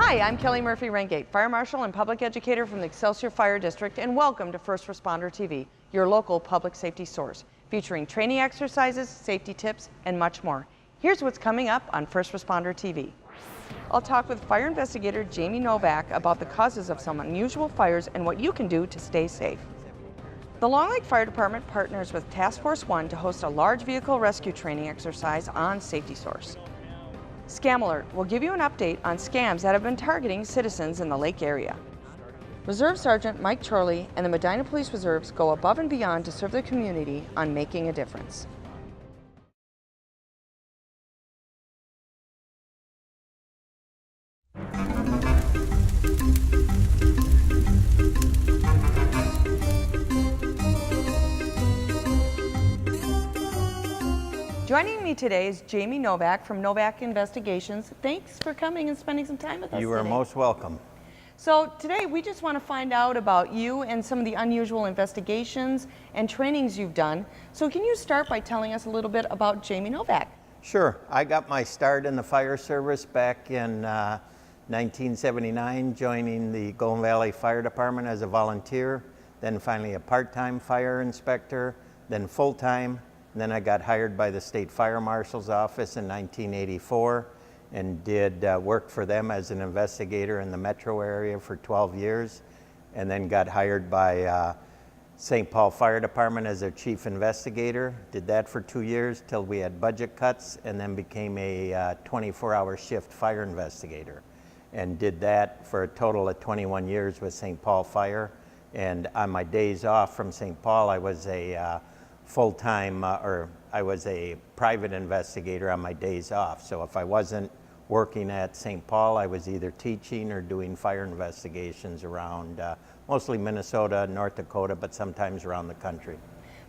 Hi, I'm Kellie Murphy-Ringate, Fire Marshal and Public Educator from the Excelsior Fire District, and welcome to First Responder TV, your local public safety source, featuring training exercises, safety tips, and much more. Here's what's coming up on First Responder TV. I'll talk with fire investigator Jamie Novak about the causes of some unusual fires and what you can do to stay safe. The Long Lake Fire Department partners with Task Force 1 to host a large vehicle rescue training exercise on Safety Source. Scam Alert will give you an update on scams that have been targeting citizens in the lake area. Reserve Sergeant Mike Chorley and the Medina Police Reserves go above and beyond to serve the community on making a difference. Joining me today is Jamie Novak from Novak Investigations. Thanks for coming and spending some time with us You are today. most welcome. So today we just want to find out about you and some of the unusual investigations and trainings you've done. So can you start by telling us a little bit about Jamie Novak? Sure. I got my start in the fire service back in 1979, joining the Golden Valley Fire Department as a volunteer, then finally a part-time fire inspector, then full-time. And then I got hired by the State Fire Marshal's office in 1984 and did work for them as an investigator in the metro area for 12 years, and then got hired by St. Paul Fire Department as their chief investigator. Did that for 2 years till we had budget cuts, and then became a 24-hour shift fire investigator, and did that for a total of 21 years with St. Paul Fire. And on my days off from St. Paul, I was a full-time, or I was a private investigator on my days off. So if I wasn't working at St. Paul, I was either teaching or doing fire investigations around mostly Minnesota, North Dakota, but sometimes around the country.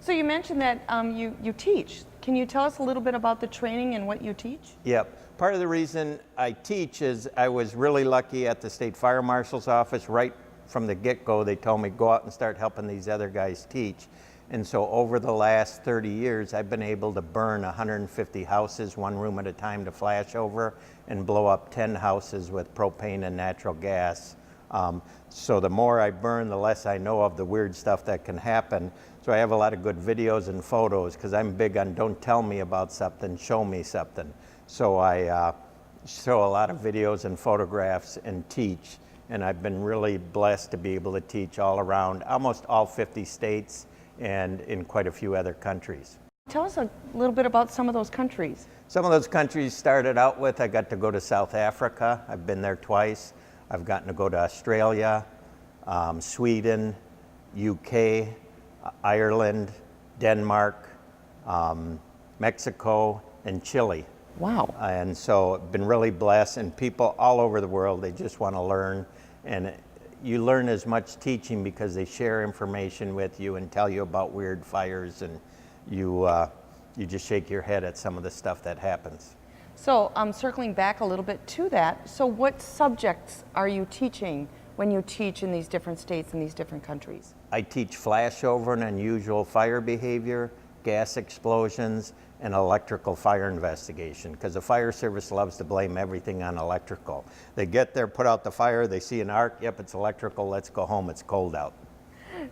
So you mentioned that you teach. Can you tell us a little bit about the training and what you teach? Yep. Part of the reason I teach is I was really lucky at the State Fire Marshal's office. Right from the get-go, they told me, go out and start helping these other guys teach. And so over the last 30 years, I've been able to burn 150 houses, one room at a time, to flash over, and blow up 10 houses with propane and natural gas. So the more I burn, the less I know of the weird stuff that can happen. So I have a lot of good videos and photos, because I'm big on don't tell me about something, show me something. So I show a lot of videos and photographs and teach. And I've been really blessed to be able to teach all around almost all 50 states and in quite a few other countries. Tell us a little bit about some of those countries. Some of those countries started out with, I got to go to South Africa. I've been there twice. I've gotten to go to Australia, Sweden, UK, Ireland, Denmark, Mexico, and Chile. Wow. And so I've been really blessed, and people all over the world, they just want to learn. And you learn as much teaching because they share information with you and tell you about weird fires, and you just shake your head at some of the stuff that happens. So circling back a little bit to that, so what subjects are you teaching when you teach in these different states and these different countries? I teach flashover and unusual fire behavior, gas explosions, and electrical fire investigation, because the fire service loves to blame everything on electrical. They get there, put out the fire, they see an arc, yep, it's electrical, let's go home, it's cold out.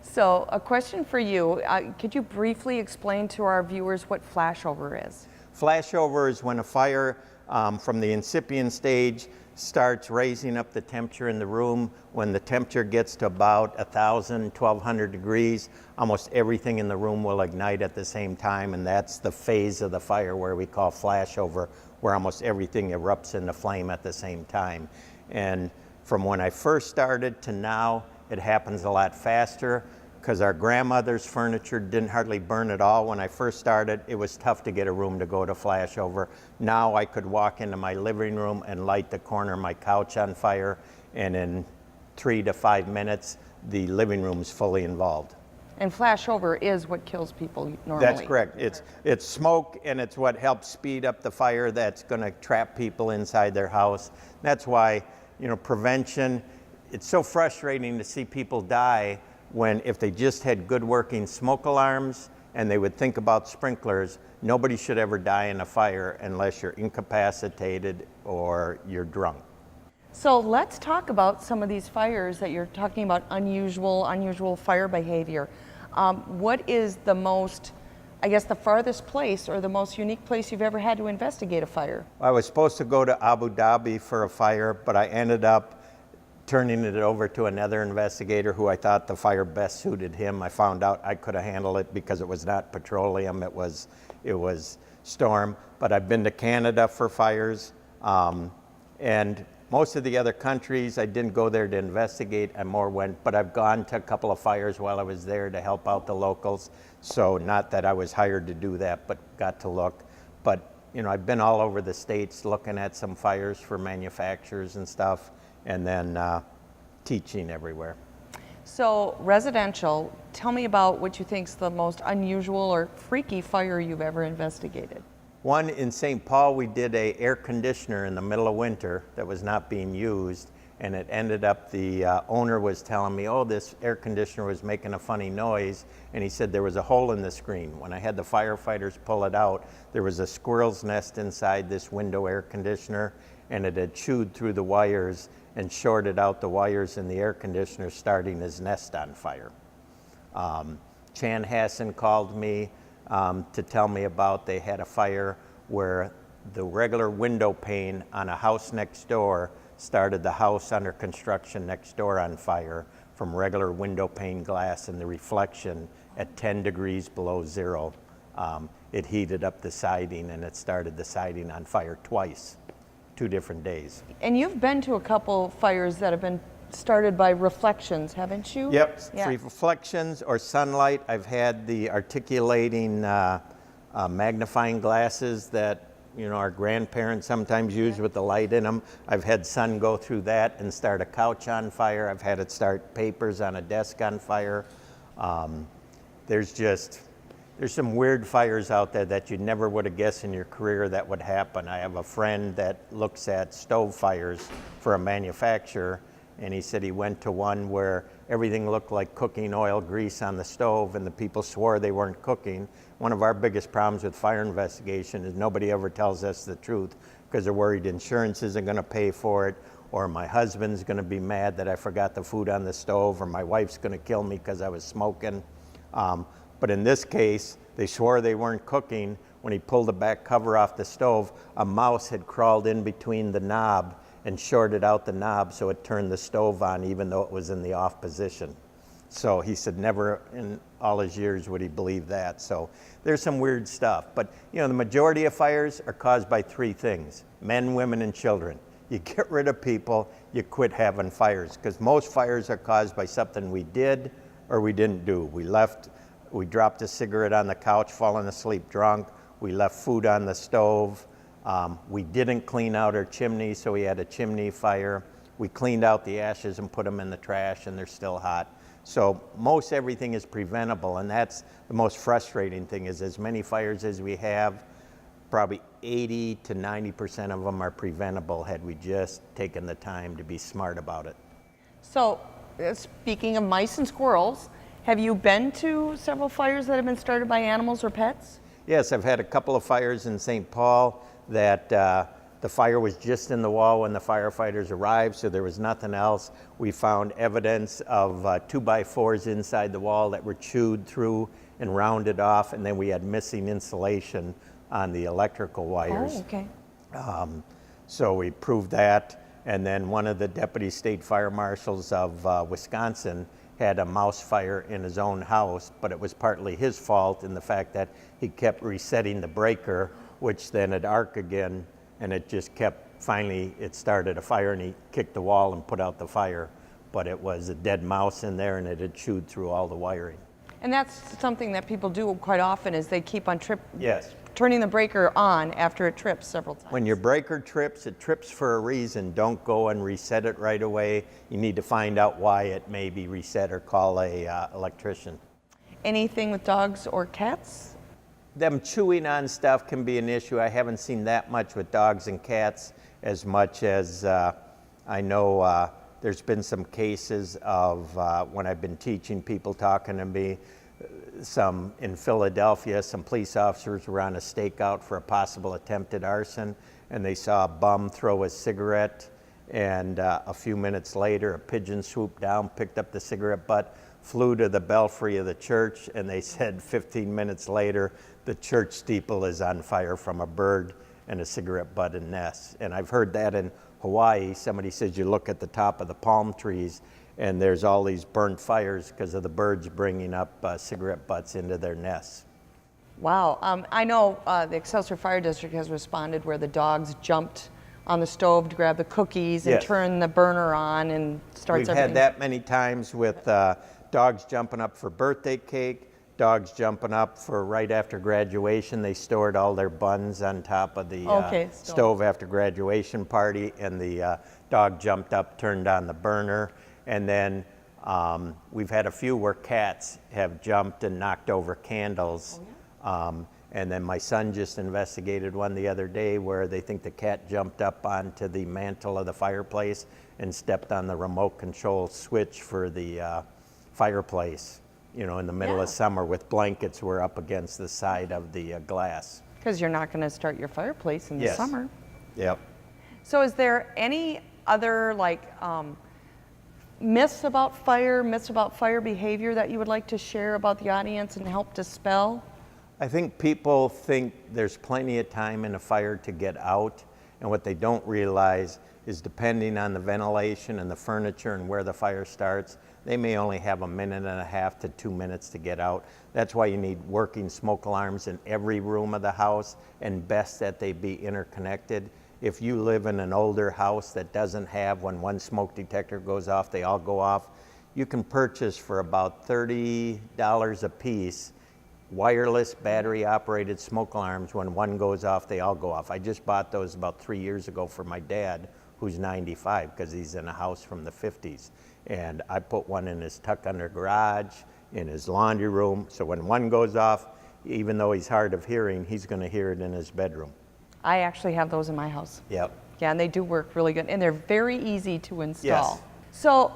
So a question for you, could you briefly explain to our viewers what flashover is? Flashover is when a fire from the incipient stage starts raising up the temperature in the room. When the temperature gets to about 1,000, 1,200 degrees, almost everything in the room will ignite at the same time, and that's the phase of the fire where we call flashover, where almost everything erupts into flame at the same time. And from when I first started to now, it happens a lot faster, because our grandmother's furniture didn't hardly burn at all. When I first started, it was tough to get a room to go to flashover. Now I could walk into my living room and light the corner of my couch on fire, and in 3 to 5 minutes, the living room's fully involved. And flashover is what kills people normally. That's correct. It's smoke, and it's what helps speed up the fire that's going to trap people inside their house. That's why, prevention, it's so frustrating to see people die when, if they just had good working smoke alarms and they would think about sprinklers, nobody should ever die in a fire unless you're incapacitated or you're drunk. So let's talk about some of these fires that you're talking about, unusual fire behavior. What is the most, I guess, the farthest place or the most unique place you've ever had to investigate a fire? I was supposed to go to Abu Dhabi for a fire, but I ended up turning it over to another investigator who I thought the fire best suited him. I found out I could have handled it because it was not petroleum, it was storm. But I've been to Canada for fires, and most of the other countries, I didn't go there to investigate, I more went, but I've gone to a couple of fires while I was there to help out the locals. So not that I was hired to do that, but got to look. But you know, I've been all over the States looking at some fires for manufacturers and stuff, and then teaching everywhere. So residential, tell me about what you think's the most unusual or freaky fire you've ever investigated. One in St. Paul, we did an air conditioner in the middle of winter that was not being used, and it ended up, the owner was telling me, oh, this air conditioner was making a funny noise, and he said there was a hole in the screen. When I had the firefighters pull it out, there was a squirrel's nest inside this window air conditioner, and it had chewed through the wires and shorted out the wires in the air conditioner, starting his nest on fire. Chanhassen called me to tell me about, they had a fire where the regular window pane on a house next door started the house under construction next door on fire from regular window pane glass, and the reflection at 10 degrees below zero. It heated up the siding, and it started the siding on fire twice, 2 different days. And you've been to a couple fires that have been started by reflections, haven't you? Yep, Yeah. reflections or sunlight. I've had the articulating magnifying glasses that, you know, our grandparents sometimes use with the light in them. I've had sun go through that and start a couch on fire. I've had it start papers on a desk on fire. There's some weird fires out there that you never would have guessed in your career that would happen. I have a friend that looks at stove fires for a manufacturer, and he said he went to one where everything looked like cooking oil grease on the stove, and the people swore they weren't cooking. One of our biggest problems with fire investigation is nobody ever tells us the truth because they're worried insurance isn't going to pay for it, or my husband's going to be mad that I forgot the food on the stove, or my wife's going to kill me because I was smoking. But in this case, they swore they weren't cooking. When he pulled the back cover off the stove, a mouse had crawled in between the knob and shorted out the knob, so it turned the stove on even though it was in the off position. So he said never in all his years would he believe that. So there's some weird stuff. But you know, the majority of fires are caused by 3 things: men, women, and children. You get rid of people, you quit having fires, because most fires are caused by something we did or we didn't do. We dropped a cigarette on the couch, falling asleep drunk. We left food on the stove. We didn't clean out our chimney, so we had a chimney fire. We cleaned out the ashes and put them in the trash, and they're still hot. So most everything is preventable, and that's the most frustrating thing, is as many fires as we have, probably 80 to 90% of them are preventable had we just taken the time to be smart about it. So speaking of mice and squirrels, have you been to several fires that have been started by animals or pets? Yes, I've had a couple of fires in St. Paul that the fire was just in the wall when the firefighters arrived, so there was nothing else. We found evidence of 2x4s inside the wall that were chewed through and rounded off, and then we had missing insulation on the electrical wires. Oh, okay. So we proved that, and then one of the deputy state fire marshals of Wisconsin had a mouse fire in his own house, but it was partly his fault in the fact that he kept resetting the breaker, which then it'd arc again, and it just kept, finally it started a fire, and he kicked the wall and put out the fire. But it was a dead mouse in there, and it had chewed through all the wiring. And that's something that people do quite often, is they keep on Yes. turning the breaker on after it trips several times. When your breaker trips, it trips for a reason. Don't go and reset it right away. You need to find out why it may be reset, or call a electrician. Anything with dogs or cats? Them chewing on stuff can be an issue. I haven't seen that much with dogs and cats, as much as I know there's been some cases of when I've been teaching, people talking to me. Some in Philadelphia, some police officers were on a stakeout for a possible attempted arson, and they saw a bum throw a cigarette And a few minutes later, a pigeon swooped down, picked up the cigarette butt, flew to the belfry of the church, and they said 15 minutes later, the church steeple is on fire from a bird and a cigarette butt and nest. And I've heard that in Hawaii. Somebody says you look at the top of the palm trees and there's all these burnt fires because of the birds bringing up cigarette butts into their nests. Wow. I know the Excelsior Fire District has responded where the dogs jumped on the stove to grab the cookies and Yes. turn the burner on and starts We've everything. had that many times with dogs jumping up for birthday cake, dogs jumping up for right after graduation. They stored all their buns on top of the stove after graduation party, and the dog jumped up, turned on the burner. And then we've had a few where cats have jumped and knocked over candles. Oh, yeah? And then my son just investigated one the other day where they think the cat jumped up onto the mantle of the fireplace and stepped on the remote control switch for the fireplace, you know, in the middle of summer with blankets were up against the side of the glass. Because you're not going to start your fireplace in the summer. Yep. So is there any other myths about fire behavior that you would like to share about the audience and help dispel? I think people think there's plenty of time in a fire to get out, and what they don't realize is depending on the ventilation and the furniture and where the fire starts, they may only have 1.5 minutes to 2 minutes to get out. That's why you need working smoke alarms in every room of the house, and best that they be interconnected. If you live in an older house that doesn't have, when one smoke detector goes off, they all go off, you can purchase for about $30 a piece wireless battery operated smoke alarms. When one goes off, they all go off. I just bought those about 3 years ago for my dad, who's 95, because he's in a house from the 50s. And I put one in his tuck under garage, in his laundry room, so when one goes off, even though he's hard of hearing, he's going to hear it in his bedroom. I actually have those in my house. Yep. Yeah, and they do work really good, and they're very easy to install. Yes. So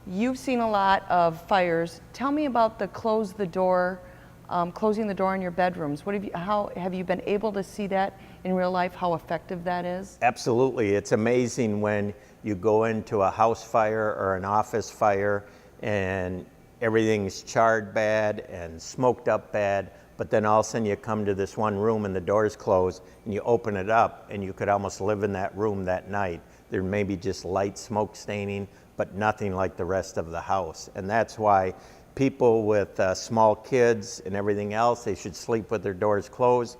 you've seen a lot of fires. Tell me about the closing the door in your bedrooms. How have you been able to see that in real life, how effective that is? Absolutely. It's amazing when you go into a house fire or an office fire and everything's charred bad and smoked up bad, but then all of a sudden you come to this one room and the door's closed and you open it up and you could almost live in that room that night. There may be just light smoke staining, but nothing like the rest of the house. And that's why people with small kids and everything else, they should sleep with their doors closed.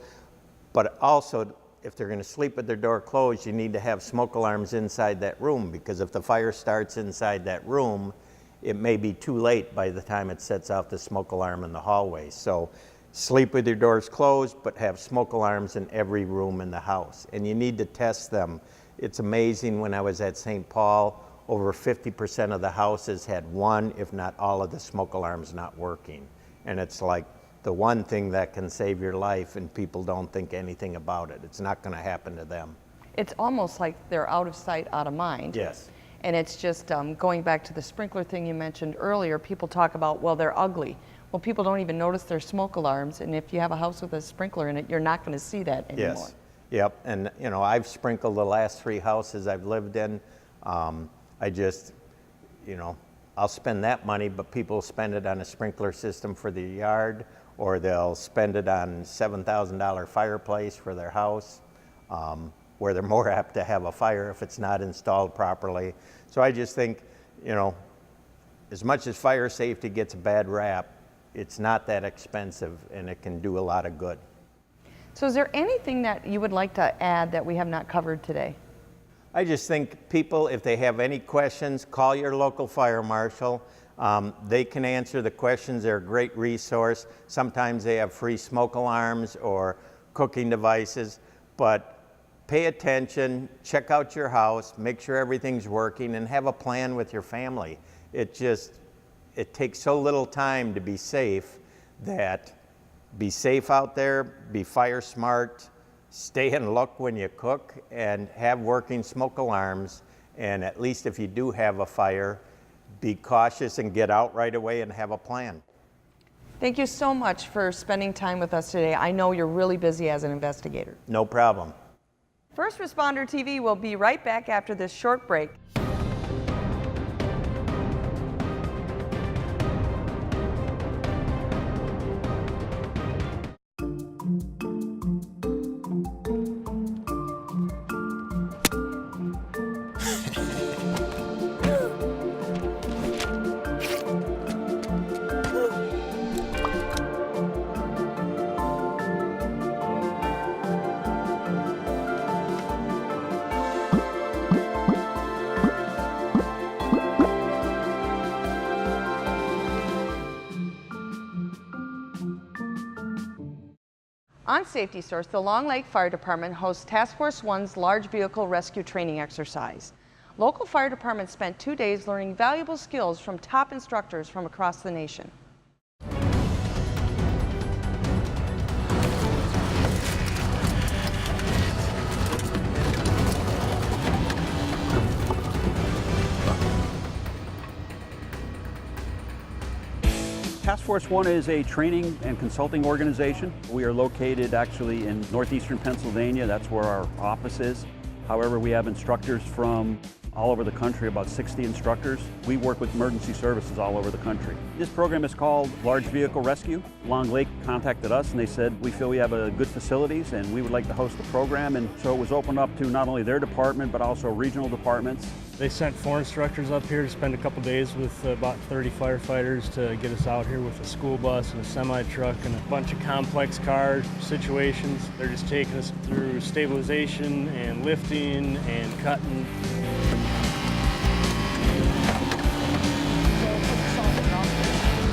But also, if they're going to sleep with their door closed, you need to have smoke alarms inside that room, because if the fire starts inside that room, it may be too late by the time it sets off the smoke alarm in the hallway. So sleep with your doors closed, but have smoke alarms in every room in the house. And you need to test them. It's amazing, when I was at St. Paul, over 50% of the houses had one, if not all of the smoke alarms not working. And it's like the one thing that can save your life, and people don't think anything about it. It's not going to happen to them. It's almost like they're out of sight, out of mind. Yes. And it's just going back to the sprinkler thing you mentioned earlier, people talk about, well, they're ugly. Well, people don't even notice their smoke alarms, and if you have a house with a sprinkler in it, you're not going to see that anymore. Yes. Yep. And you know, I've sprinkled the last 3 houses I've lived in. I just, you know, I'll spend that money, but people spend it on a sprinkler system for their yard, or they'll spend it on $7,000 fireplace for their house, where they're more apt to have a fire if it's not installed properly. So I just think, you know, as much as fire safety gets a bad rap, it's not that expensive, and it can do a lot of good. So is there anything that you would like to add that we have not covered today? I just think people, if they have any questions, call your local fire marshal. They can answer the questions. They're a great resource. Sometimes they have free smoke alarms or cooking devices, but pay attention, check out your house, make sure everything's working, and have a plan with your family. It takes so little time to be safe, that be safe out there, be fire smart, stay and look when you cook, and have working smoke alarms. And at least if you do have a fire, be cautious and get out right away and have a plan. Thank you so much for spending time with us today. I know you're really busy as an investigator. No problem. First Responder TV will be right back after this short break. On Safety Source, the Long Lake Fire Department hosts Task Force 1's large vehicle rescue training exercise. Local fire departments spent 2 days learning valuable skills from top instructors from across the nation. Task Force 1 is a training and consulting organization. We are located actually in northeastern Pennsylvania. That's where our office is. However, we have instructors from all over the country, about 60 instructors. We work with emergency services all over the country. This program is called Large Vehicle Rescue. Long Lake contacted us and they said, we feel we have good facilities and we would like to host the program. And so it was opened up to not only their department, but also regional departments. They sent 4 instructors up here to spend a couple days with about 30 firefighters to get us out here with a school bus and a semi-truck and a bunch of complex car situations. They're just taking us through stabilization and lifting and cutting.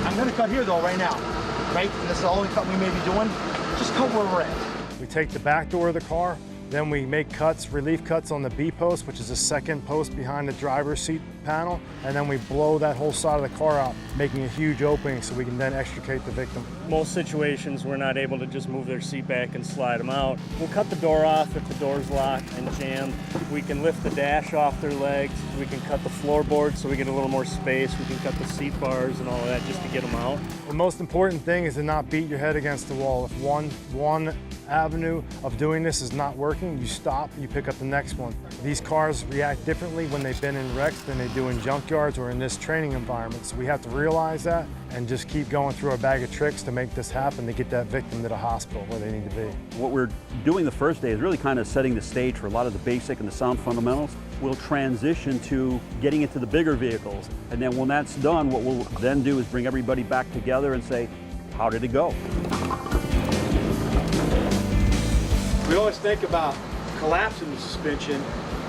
I'm going to cut here though right now, right? And this is the only cut we may be doing. Just cut where we're at. We take the back door of the car, then we make cuts, relief cuts on the B post, which is the second post behind the driver's seat panel, and then we blow that whole side of the car out, making a huge opening so we can then extricate the victim. Most situations we're not able to just move their seat back and slide them out. We'll cut the door off if the door's locked and jammed. We can lift the dash off their legs. We can cut the floorboard so we get a little more space. We can cut the seat bars and all of that just to get them out. The most important thing is to not beat your head against the wall. If one avenue of doing this is not working, you stop, you pick up the next one. These cars react differently when they've been in wrecks than they do in junkyards or in this training environment. So we have to realize that and just keep going through our bag of tricks to make this happen, to get that victim to the hospital where they need to be. What we're doing the first day is really kind of setting the stage for a lot of the basic and the sound fundamentals. We'll transition to getting into the bigger vehicles. And then when that's done, what we'll then do is bring everybody back together and say, how did it go? We always think about collapsing the suspension,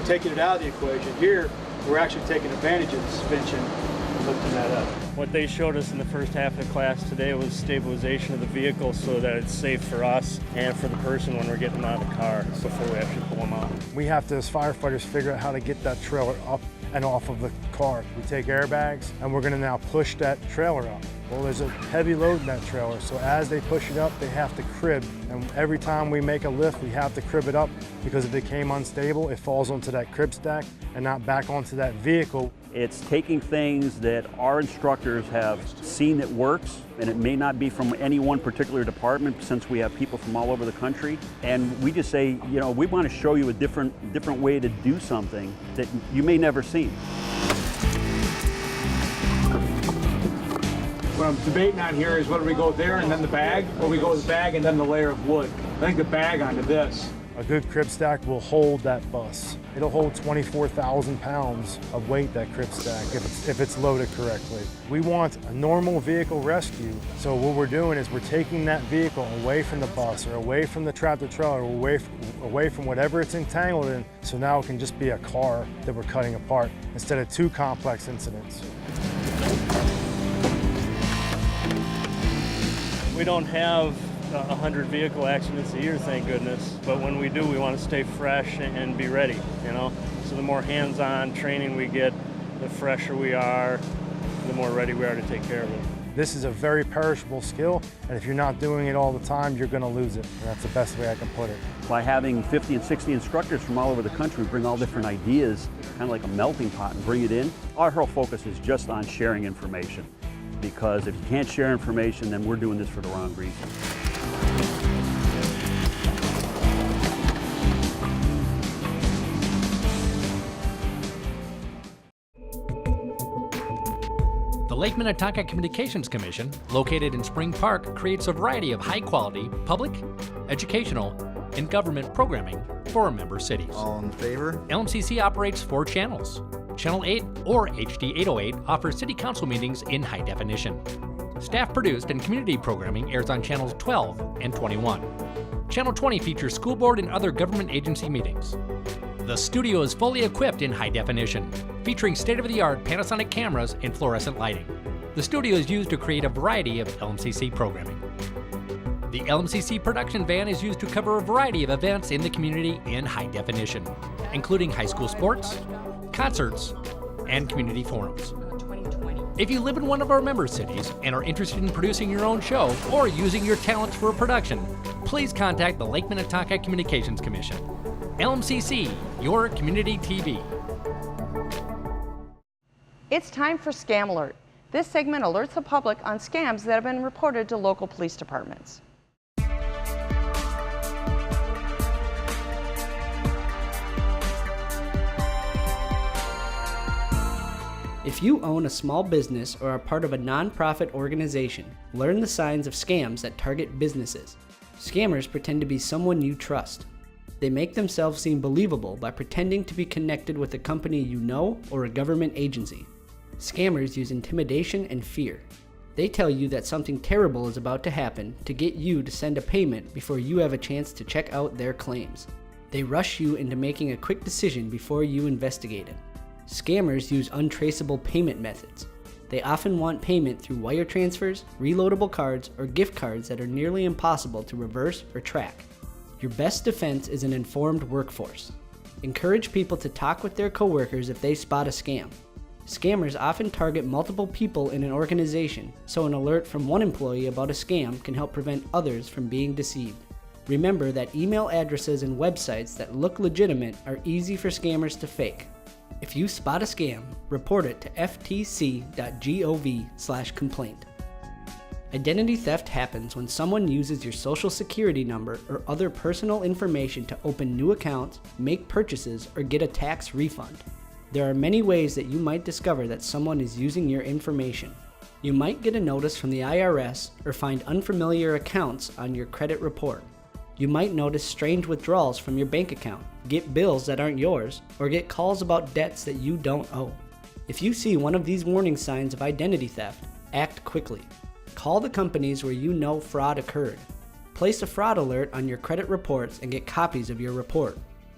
taking it out of the equation. Here, we're actually taking advantage of the suspension and lifting that up. What they showed us in the first half of the class today was stabilization of the vehicle so that it's safe for us and for the person when we're getting them out of the car before we actually pull them out. We have to, as firefighters, figure out how to get that trailer up and off of the car. We take airbags and we're going to now push that trailer up. Well, there's a heavy load in that trailer, so as they push it up, they have to crib. And every time we make a lift, we have to crib it up because if it came unstable, it falls onto that crib stack and not back onto that vehicle. It's taking things that our instructors have seen that works, and it may not be from any one particular department since we have people from all over the country. And we just say, you know, we want to show you a different way to do something that you may never see. What I'm debating on here is whether we go there and then the bag, or we go the bag and then the layer of wood. I think the bag onto this. A good crib stack will hold that bus. It'll hold 24,000 pounds of weight, that crib stack, if it's loaded correctly. We want a normal vehicle rescue, so what we're doing is we're taking that vehicle away from the bus or away from the tractor trailer, or away from whatever it's entangled in, so now it can just be a car that we're cutting apart instead of 2 complex incidents. We don't have 100 vehicle accidents a year, thank goodness. But when we do, we want to stay fresh and be ready, you know? So the more hands-on training we get, the fresher we are, the more ready we are to take care of it. This is a very perishable skill, and if you're not doing it all the time, you're going to lose it. And that's the best way I can put it. By having 50 and 60 instructors from all over the country bring all different ideas, kind of like a melting pot, and bring it in, our whole focus is just on sharing information. Because if you can't share information, then we're doing this for the wrong reason. Lake Minnetonka Communications Commission, located in Spring Park, creates a variety of high-quality public, educational, and government programming for our member cities. All in favor? LMCC operates 4 channels. Channel 8, or HD 808, offers city council meetings in high definition. Staff-produced and community programming airs on channels 12 and 21. Channel 20 features school board and other government agency meetings. The studio is fully equipped in high definition, featuring state-of-the-art Panasonic cameras and fluorescent lighting. The studio is used to create a variety of LMCC programming. The LMCC production van is used to cover a variety of events in the community in high definition, including high school sports, concerts, and community forums. If you live in one of our member cities and are interested in producing your own show or using your talents for a production, please contact the Lake Minnetonka Communications Commission. LMCC, your community TV. It's time for Scam Alert. This segment alerts the public on scams that have been reported to local police departments. If you own a small business or are part of a nonprofit organization, learn the signs of scams that target businesses. Scammers pretend to be someone you trust. They make themselves seem believable by pretending to be connected with a company you know or a government agency. Scammers use intimidation and fear. They tell you that something terrible is about to happen to get you to send a payment before you have a chance to check out their claims. They rush you into making a quick decision before you investigate it. Scammers use untraceable payment methods. They often want payment through wire transfers, reloadable cards, or gift cards that are nearly impossible to reverse or track. Your best defense is an informed workforce. Encourage people to talk with their coworkers if they spot a scam. Scammers often target multiple people in an organization, so an alert from one employee about a scam can help prevent others from being deceived. Remember that email addresses and websites that look legitimate are easy for scammers to fake. If you spot a scam, report it to ftc.gov/complaint. Identity theft happens when someone uses your social security number or other personal information to open new accounts, make purchases, or get a tax refund. There are many ways that you might discover that someone is using your information. You might get a notice from the IRS or find unfamiliar accounts on your credit report. You might notice strange withdrawals from your bank account, get bills that aren't yours, or get calls about debts that you don't owe. If you see one of these warning signs of identity theft, act quickly. Call the companies where you know fraud occurred. Place a fraud alert on your credit reports and get copies of your report.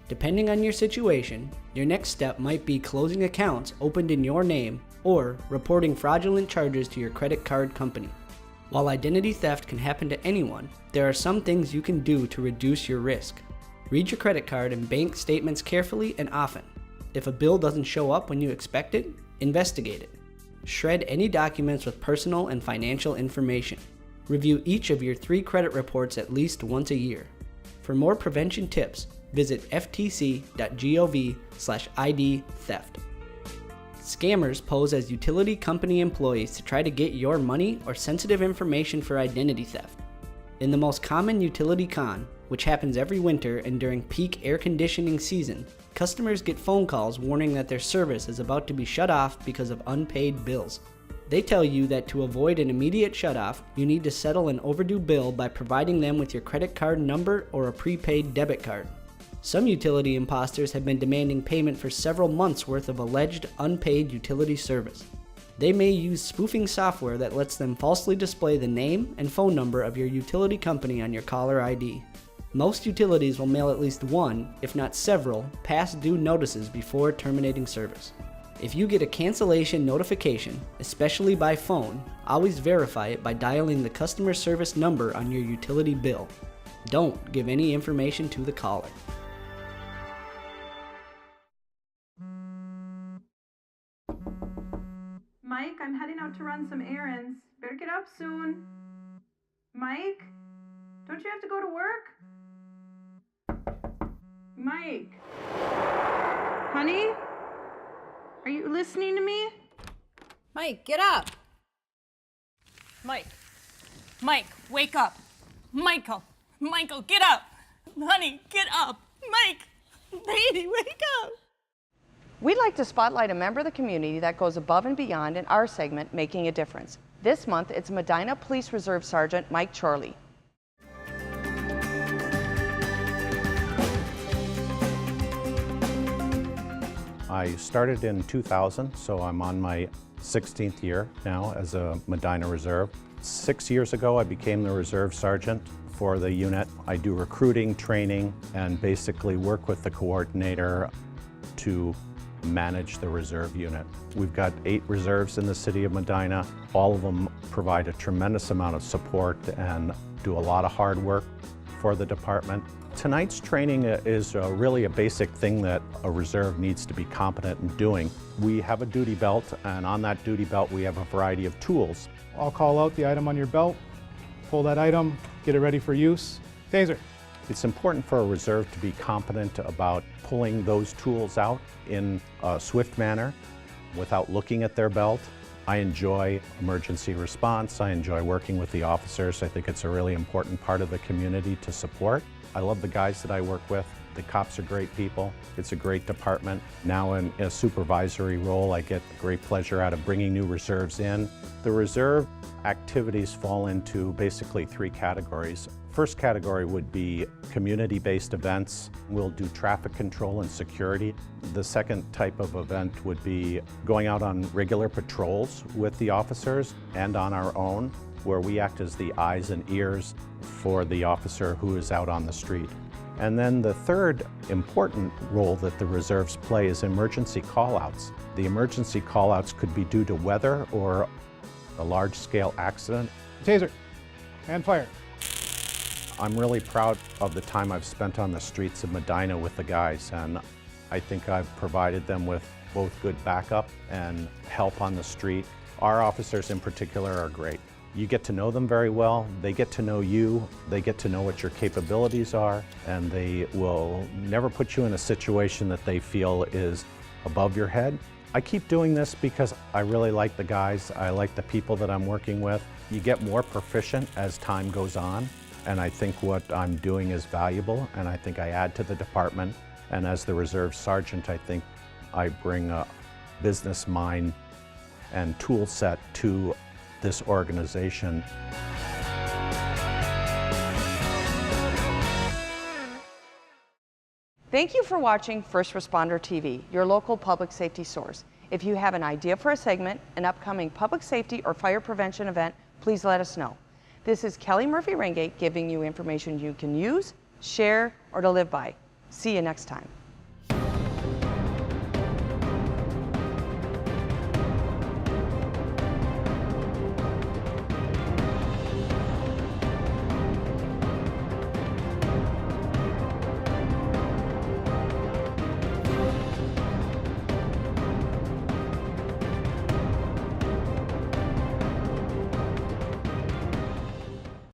Depending on your situation, your next step might be closing accounts opened in your name or reporting fraudulent charges to your credit card company. While identity theft can happen to anyone, there are some things you can do to reduce your risk. Read your credit card and bank statements carefully and often. If a bill doesn't show up when you expect it, investigate it. Shred any documents with personal and financial information. Review each of your 3 credit reports at least once a year. For more prevention tips, visit ftc.gov/ID theft. Scammers pose as utility company employees to try to get your money or sensitive information for identity theft. In the most common utility con, which happens every winter and during peak air conditioning season, customers get phone calls warning that their service is about to be shut off because of unpaid bills. They tell you that to avoid an immediate shutoff, you need to settle an overdue bill by providing them with your credit card number or a prepaid debit card. Some utility imposters have been demanding payment for several months' worth of alleged unpaid utility service. They may use spoofing software that lets them falsely display the name and phone number of your utility company on your caller ID. Most utilities will mail at least one, if not several, past due notices before terminating service. If you get a cancellation notification, especially by phone, always verify it by dialing the customer service number on your utility bill. Don't give any information to the caller. Mike, I'm heading out to run some errands. Better get up soon. Mike, don't you have to go to work? Mike. Honey? Are you listening to me? Mike, get up. Mike, wake up. Michael, get up. Honey, get up. Mike, baby, wake up. We'd like to spotlight a member of the community that goes above and beyond in our segment, Making a Difference. This month, it's Medina Police Reserve Sergeant Mike Chorley. I started in 2000, so I'm on my 16th year now as a Medina Reserve. 6 years ago, I became the Reserve Sergeant for the unit. I do recruiting, training, and basically work with the coordinator to manage the reserve unit. We've got 8 reserves in the city of Medina. All of them provide a tremendous amount of support and do a lot of hard work for the department. Tonight's training is really a basic thing that a reserve needs to be competent in doing. We have a duty belt, and on that duty belt we have a variety of tools. I'll call out the item on your belt, pull that item, get it ready for use. Taser. It's important for a reserve to be competent about pulling those tools out in a swift manner without looking at their belt. I enjoy emergency response. I enjoy working with the officers. I think it's a really important part of the community to support. I love the guys that I work with. The cops are great people. It's a great department. Now in a supervisory role, I get great pleasure out of bringing new reserves in. The reserve activities fall into basically 3 categories. First category would be community-based events. We'll do traffic control and security. The second type of event would be going out on regular patrols with the officers and on our own, where we act as the eyes and ears for the officer who is out on the street. And then the third important role that the reserves play is emergency call-outs. The emergency call-outs could be due to weather or a large-scale accident. Taser. And fire. I'm really proud of the time I've spent on the streets of Medina with the guys, and I think I've provided them with both good backup and help on the street. Our officers in particular are great. You get to know them very well, they get to know you, they get to know what your capabilities are, and they will never put you in a situation that they feel is above your head. I keep doing this because I really like the guys, I like the people that I'm working with. You get more proficient as time goes on, and I think what I'm doing is valuable, and I think I add to the department. And as the Reserve Sergeant, I think I bring a business mind and tool set to this organization. Thank you for watching First Responder TV, your local public safety source. If you have an idea for a segment, an upcoming public safety or fire prevention event, please let us know. This is Kellie Murphy-Ringate giving you information you can use, share, or to live by. See you next time.